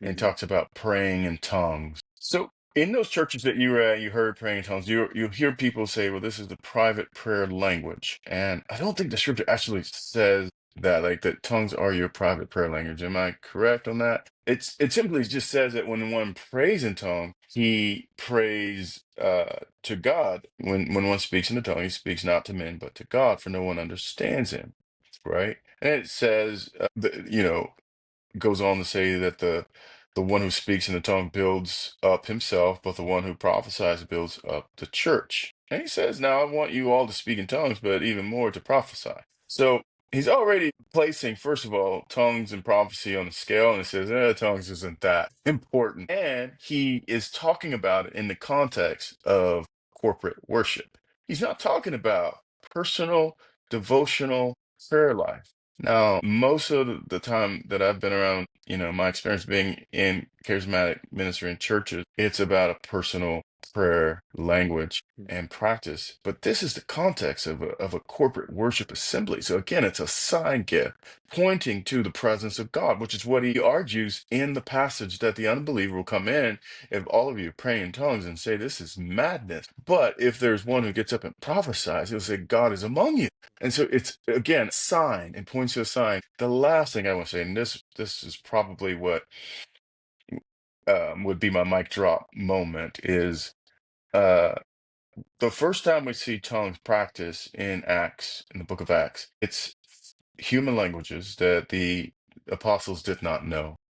and Mhm. talks about praying in tongues. So in those churches that you were at, you heard praying in tongues. You hear people say, "Well, this is the private prayer language," and I don't think the scripture actually says that, like that tongues are your private prayer language. Am I correct on that? It simply just says that when one prays in tongues, he prays to God. When one speaks in the tongue, he speaks not to men but to God, for no one understands him. Right, and it says, goes on to say that the one who speaks in the tongue builds up himself, but the one who prophesies builds up the church. And he says, "Now I want you all to speak in tongues, but even more to prophesy." So he's already placing, first of all, tongues and prophecy on the scale, and he says, tongues isn't that important. And he is talking about it in the context of corporate worship. He's not talking about personal devotional prayer life. Now, most of the time that I've been around, my experience being in charismatic ministry in churches, it's about a personal prayer language Mm. and practice. But this is the context of a corporate worship assembly. So again, it's a sign gift pointing to the presence of God, which is what he argues in the passage that the unbeliever will come in if all of you pray in tongues and say this is madness. But if there's one who gets up and prophesies, he'll say God is among you. And so it's again a sign and points to a sign. The last thing I want to say, and this is probably what would be my mic drop moment, is uh, the first time we see tongues practice in Acts, in the book of Acts, it's human languages that the apostles did not know.